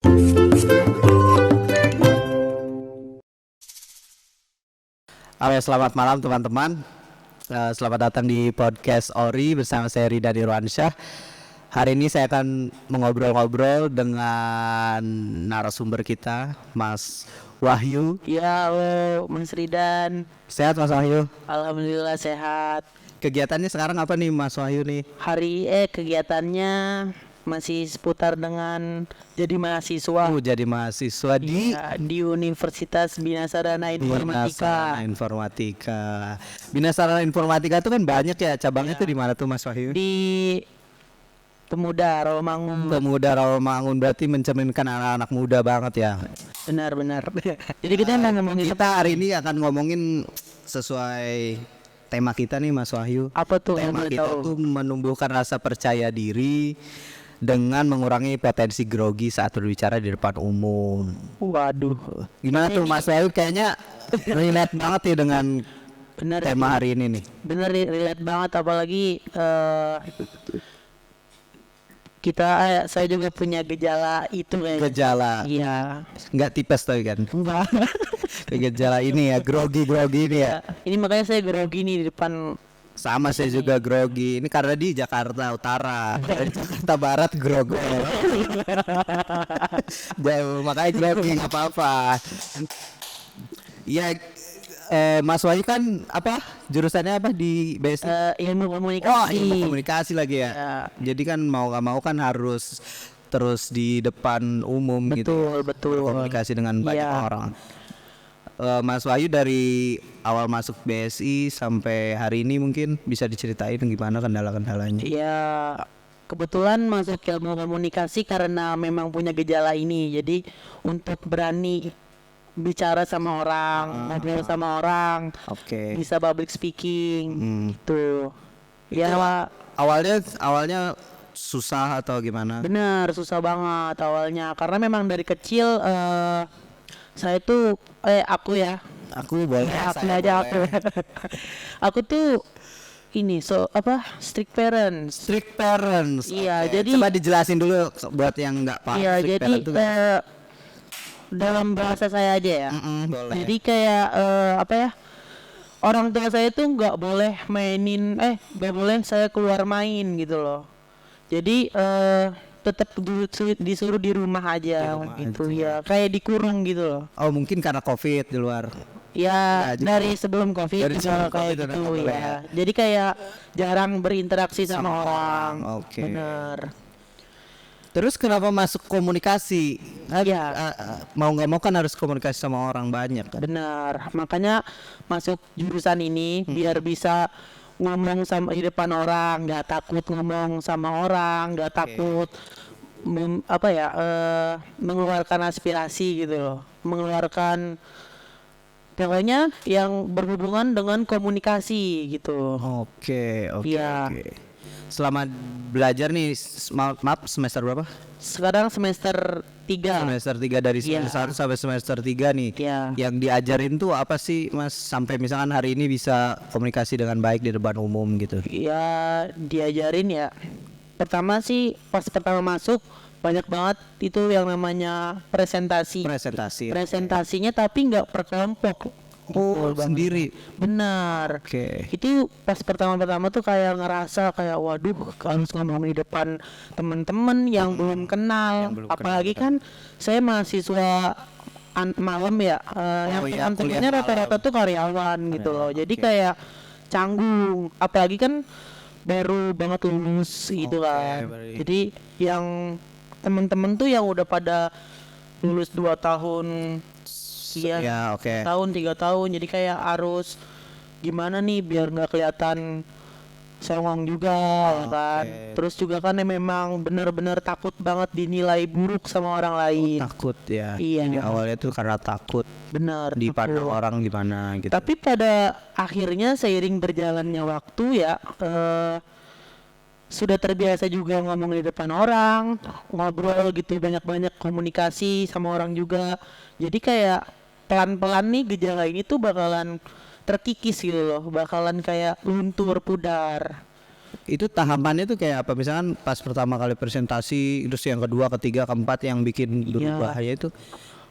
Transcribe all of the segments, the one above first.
Halo, selamat malam teman-teman. Selamat datang di podcast Ori bersama saya Rida Dirwansyah. Hari ini saya akan mengobrol-ngobrol dengan narasumber kita, Mas Wahyu. Ya, halo Mas Ridan. Sehat Mas Wahyu? Alhamdulillah sehat. Kegiatannya sekarang apa nih Mas Wahyu nih? Kegiatannya masih seputar dengan jadi mahasiswa Jadi mahasiswa di Universitas Bina Sarana Informatika. Bina Sarana Informatika itu kan banyak ya cabangnya tuh di mana tuh Mas Wahyu? Di Pemuda Rawamangun. Pemuda Rawamangun, berarti mencerminkan anak-anak muda banget ya. Benar. Jadi kita hari ini akan ngomongin sesuai tema kita nih Mas Wahyu. apa tuh? Tema kita tuh menumbuhkan rasa percaya diri dengan mengurangi potensi grogi saat berbicara di depan umum. Waduh. Gimana tuh Mas Wahyu? Kayaknya relate banget ya dengan Benar tema hari ini nih. Bener, relate banget, apalagi saya juga punya gejala itu kayak. Gejala Iya. nggak tipes tuh kan? Enggak. Gejala ini ya, grogi ini ya. Ini makanya saya grogi nih di depan. Sama saya juga grogi. Ini karena di Jakarta Utara, di Jakarta Barat grogi. Makanya grogi nggak apa-apa. Iya, Mas Wahyu kan apa? Jurusannya apa di BSI? Ilmu komunikasi. Oh, ilmu komunikasi lagi ya. Ya. Jadi kan mau nggak mau kan harus terus di depan umum gitu. Betul. Komunikasi dengan banyak Iya. orang. Mas Wahyu dari awal masuk BSI sampai hari ini mungkin bisa diceritain gimana kendala-kendalanya? Ya, kebetulan masuk ilmu komunikasi karena memang punya gejala ini. Jadi untuk berani bicara sama orang, ngobrol sama orang, Oke. bisa public speaking, gitu. Ya, Awalnya susah atau gimana? benar, susah banget awalnya karena memang dari kecil saya tuh aku ya. Aku boleh. Aku aja aku. Aku tuh strict parents. Strict parents. Iya, Oke. jadi coba dijelasin dulu buat yang nggak paham. iya, strict jadi parent itu dalam bahasa saya aja ya. boleh. Jadi kayak orang tua saya tuh nggak boleh nggak boleh saya keluar main gitu loh. Jadi tetap disuruh di rumah aja gitu ya, kayak dikurung gitu loh. Oh, mungkin karena COVID di luar. Ya, Nah, dari sebelum COVID dari juga sebelum kayak COVID udah gitu nggak boleh ya. Jadi kayak jarang berinteraksi sama orang. Oke. Bener. Terus kenapa masuk komunikasi? Ya. Mau nggak mau kan harus komunikasi sama orang banyak kan? Benar. Makanya masuk jurusan ini biar bisa ngomong sama di depan orang, nggak takut ngomong sama orang, nggak takut mengeluarkan aspirasi gitu loh, mengeluarkan pokoknya yang berhubungan dengan komunikasi gitu. Oke. Iya. Selama belajar nih, maaf semester berapa? Sekarang semester 3. Semester 3 dari semester 1 sampai semester 3 nih. Iya. Yang diajarin tuh apa sih Mas sampai misalkan hari ini bisa komunikasi dengan baik di depan umum gitu? Ya, diajarin ya. Pertama sih pas pertama masuk banyak banget itu yang namanya presentasi. Presentasinya tapi nggak per kelompok. Oh, sendiri. Benar. Oke. Itu pas pertama-tama tuh kayak ngerasa kayak waduh harus ngomong di depan teman-teman yang belum kenal. Apalagi kan saya mahasiswa malam ya, yang teman-temannya rata-rata tuh karyawan gitu loh. Jadi kayak canggung. Apalagi kan baru banget lulus gitu kan. Jadi yang teman-teman tuh yang udah pada lulus 2 tahun, Ya, oke. tahun 3 tahun, jadi kayak harus gimana nih biar nggak kelihatan songong juga ya kan. Terus juga kan memang benar-benar takut banget dinilai buruk sama orang lain. Takut ya. Iya. Jadi awalnya tuh karena takut Benar. dipandang orang gimana gitu. Tapi pada akhirnya seiring berjalannya waktu ya sudah terbiasa juga ngomong di depan orang, ngobrol gitu, banyak-banyak komunikasi sama orang juga. Jadi kayak pelan-pelan nih gejala ini tuh bakalan terkikis gitu loh, bakalan kayak luntur pudar. itu tahapannya tuh kayak apa? Misalkan pas pertama kali presentasi, terus yang kedua, ketiga, keempat yang bikin berbahaya itu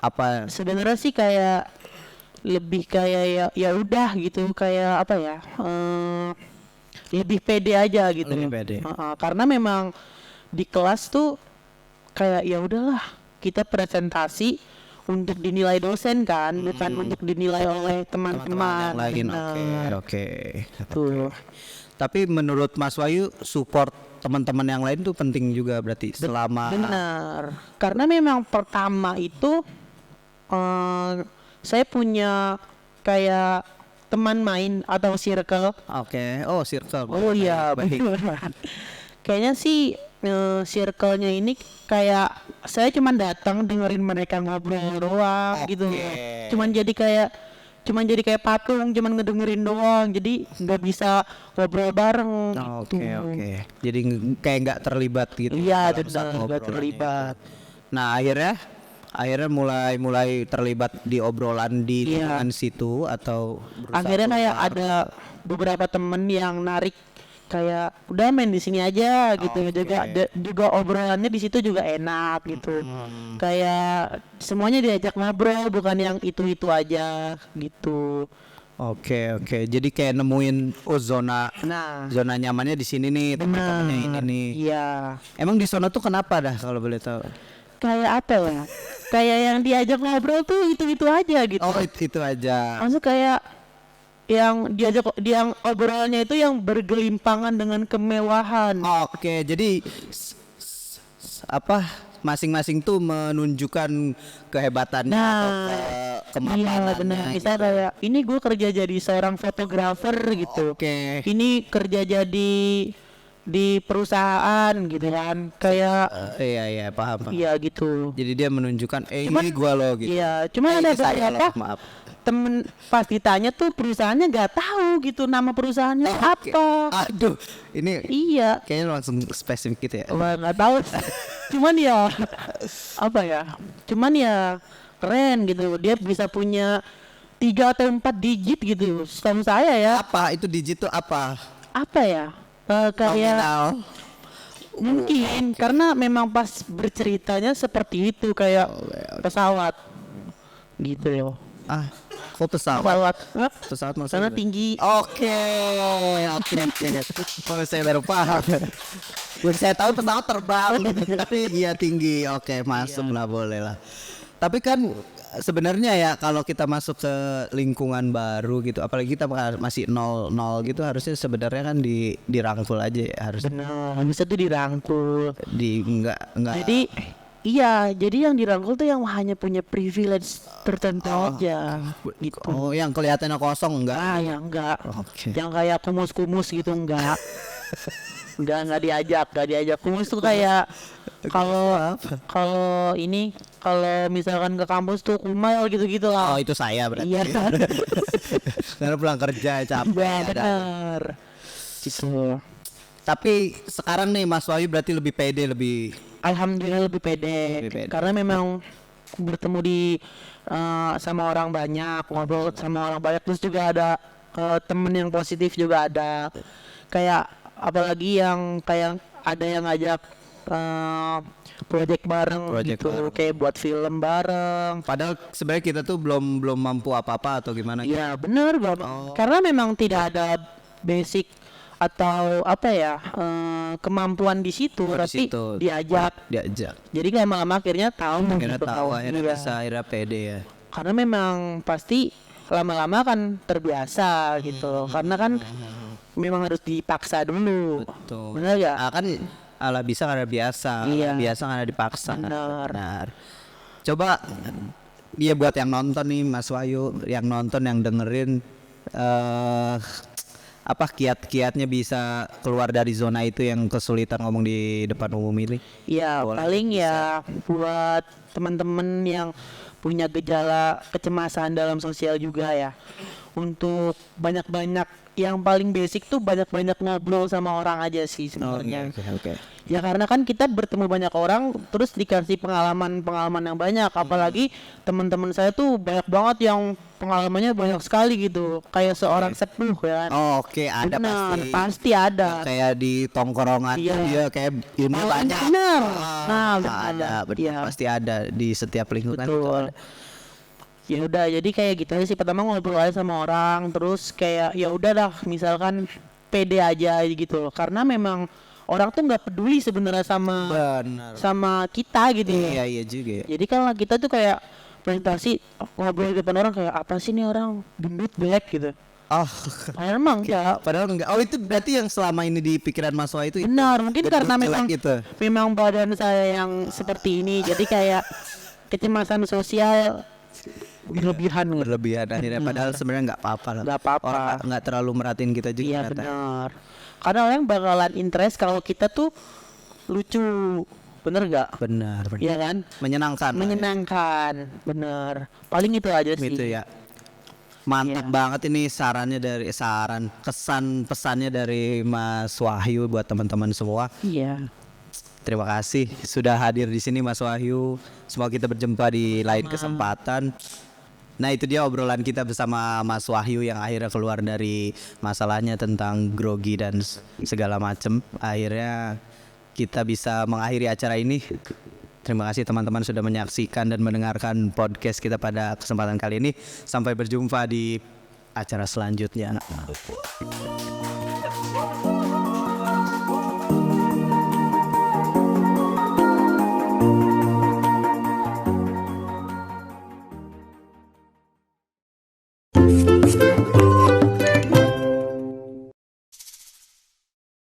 apa? Sebenarnya sih kayak lebih kayak ya udah gitu, kayak apa ya? Lebih pede aja gitu. Lebih pede. Karena memang di kelas tuh kayak ya udahlah, kita presentasi untuk dinilai dosen kan, bukan untuk dinilai oleh teman-teman. Yang lain. Bener. Oke. Tuh. Tapi menurut Mas Wahyu support teman-teman yang lain tuh penting juga berarti selama Benar. Karena memang pertama itu saya punya kayak teman main atau circle. Oke. Oh, circle. Oh iya, Baik. benar. Kayaknya sih circle-nya ini kayak saya cuman datang dengerin mereka ngobrol doang gitu. Cuman jadi kayak patung, cuman ngedengerin doang. Jadi nggak bisa ngobrol bareng. Oke. Jadi kayak nggak terlibat gitu. Iya, dalam satu nggak obrolan terlibat. Nah, akhirnya mulai terlibat di obrolan di lingkungan situ atau berusaha Akhirnya kayak keluar. ada beberapa temen yang narik kayak udah main di sini aja gitu. Juga obrolannya di situ juga enak gitu. Kayak semuanya diajak ngobrol, bukan yang itu aja gitu. Oke. Jadi kayak nemuin zona Nah, nyamannya di sini nih, teman-temannya ini nih. iya. Emang di sono tuh kenapa dah kalau boleh tahu? Kayak apa ya? Kayak yang diajak ngobrol tuh itu aja gitu. Oh, itu aja. Maksud kayak yang yang obrolannya itu yang bergelimpangan dengan kemewahan. Oke, jadi apa masing-masing tuh menunjukkan kehebatannya atau kemapanannya. Iya benar. Misalnya kayak ini gue kerja jadi seorang fotografer gitu. Oke. Ini kerja jadi di perusahaan gitu kan. Kayak Iya, paham. iya gitu. Jadi dia menunjukkan ini gua loh gitu. Iya, cuma ada ini saya beberapa loh, maaf. temen pas ditanya tuh perusahaannya nggak tahu gitu nama perusahaannya apa. Aduh, ini Iya. kayaknya langsung spesifik gitu ya. Wah, nggak tahu. Cuman ya apa ya? Cuman ya keren gitu. Dia bisa punya 3 atau 4 digit gitu. Setahu saya ya. Apa itu digit tuh apa? Apa ya? Kayak Nominal. mungkin karena memang pas berceritanya seperti itu kayak pesawat gitu loh. Kok pesawat? Pesawat. Pesawat Sana maksudnya? tinggi. Oke. Kalau saya baru paham. Yang saya tahu pesawat terbang, tapi dia tinggi. Oke, masuk lah, boleh lah. Tapi kan sebenarnya ya kalau kita masuk ke lingkungan baru gitu, apalagi kita masih nol gitu, harusnya sebenarnya kan dirangkul aja ya, harus Benar, bisa tuh dirangkul. enggak. Jadi iya, jadi yang dirangkul tuh yang hanya punya privilege tertentu aja gitu. Oh, yang kelihatannya kosong enggak? Ya enggak. Oke. Yang kayak kumus-kumus gitu enggak. Enggak diajak kumus tuh kayak kalau misalkan ke kampus tuh kumal gitu-gitu Oh, lah. itu saya berarti. Iya kan? Karena pulang kerja capek. Benar. Gitu. Tapi sekarang nih Mas Wahyu berarti lebih pede, lebih Alhamdulillah lebih pede. Karena memang bertemu sama orang banyak, ngobrol sama orang banyak, terus juga ada temen yang positif juga ada. Kayak apalagi yang kayak ada yang ngajak project bareng gitu, kayak buat film bareng. padahal sebenarnya kita tuh belum mampu apa-apa atau gimana. Ya bener Bapak. Karena memang tidak ada basic atau apa ya kemampuan di situ, tapi situ. diajak. Jadi lama-lama akhirnya tahu Akhirnya gitu, tahu, akhirnya Iya. bisa, akhirnya pede ya. Karena memang pasti lama-lama kan terbiasa gitu. Karena kan memang harus dipaksa dulu. Betul. Benar ya? Kan ala bisa karena biasa, Iya. biasa karena dipaksa. Benar. Coba dia buat yang nonton nih Mas Wahyu, yang nonton, yang dengerin, apa kiat-kiatnya bisa keluar dari zona itu yang kesulitan ngomong di depan umum ini? Ya paling ya buat teman-teman yang punya gejala kecemasan dalam sosial juga ya, untuk banyak-banyak, yang paling basic tuh banyak-banyak ngobrol sama orang aja sih sebenarnya. Oke. Ya karena kan kita bertemu banyak orang terus dikasih pengalaman yang banyak, apalagi teman-teman saya tuh banyak banget yang pengalamannya banyak sekali gitu, kayak seorang sepuh ya kan. Oke, ada Benar, pasti. pasti ada. Kayak di tongkrongan Iya. dia kayak ilmu banyak. Benar. Ah, Nah, ada. benar. Iya. Pasti ada di setiap lingkungan. Betul. Ya udah, jadi kayak gitu aja sih. Pertama ngobrol aja sama orang, terus kayak ya udah dah, misalkan pede aja gitu loh. Karena memang orang tuh nggak peduli sebenarnya Benar. sama kita gitu ya. Iya juga ya. Jadi kalau kita tuh kayak presentasi ngobrol di depan orang kayak apa sih nih orang gendut black gitu. Oh, Padahal emang enggak. padahal enggak. Oh, itu berarti yang selama ini di pikiran Mas Wah itu. Benar, mungkin gendut karena jelek memang gitu. memang badan saya yang seperti ini, jadi kayak kecemasan sosial berlebihan gitu. Berlebihan akhirnya padahal sebenarnya nggak apa-apa lah. Nggak apa-apa. Orang nggak terlalu merhatiin kita juga Iya ternyata. benar. Karena orang bakalan interest kalau kita tuh lucu, bener gak? Benar. Iya kan? Menyenangkan. lah ya. Menyenangkan, bener. Paling itu aja sih. Gitu ya. Mantap Iya. banget ini kesan pesannya dari Mas Wahyu buat teman-teman semua. Iya. Terima kasih sudah hadir di sini Mas Wahyu. Semoga kita berjumpa di lain kesempatan. Nah, itu dia obrolan kita bersama Mas Wahyu yang akhirnya keluar dari masalahnya tentang grogi dan segala macem. Akhirnya kita bisa mengakhiri acara ini. Terima kasih teman-teman sudah menyaksikan dan mendengarkan podcast kita pada kesempatan kali ini. Sampai berjumpa di acara selanjutnya.